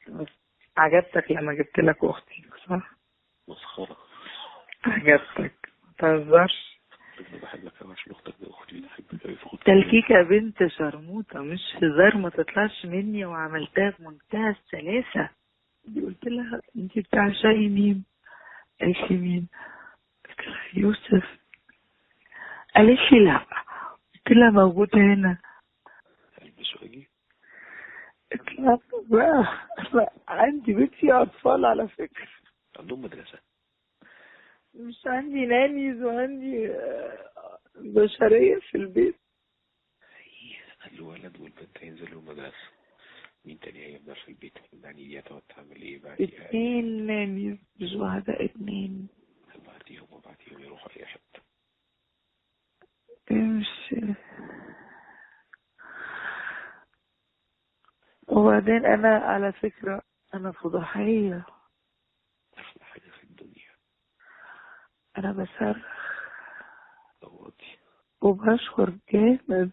بس عجبتك لما جبت لك اختي صح؟ مسخرة. عجبتك متهزرش. انا بحبك اوي عشان اختك دي اختي، بحبك اوي في اختك. تلكيكة بنت شرموطة مش هزار، ما تطلعش مني، وعملتها بمنتهى السلاسة. دي قلت لها انتي بتعشقي مين؟ قالت لي مين؟ قلت لها يوسف. قالت لي لا. قلت لها موجود هنا. البس واجي. قلت لها بقى عندي بيت فيه اطفال على فكرة. عندهم مدرسة؟ مش عندي نانيز وعندي بشرية في البيت. الولد والبنت هينزلوا المدرسة، مين تاني هيفضل في البيت؟ يعني دي هتقعد تعمل ايه بقى؟ 2 نانيز مش واحدة، 2. بعديهم يروحوا اي حتة. مش. وبعدين انا على فكرة انا فضحية. احلى حاجة في الدنيا. انا بصرخ صوتي وبشخر جامد.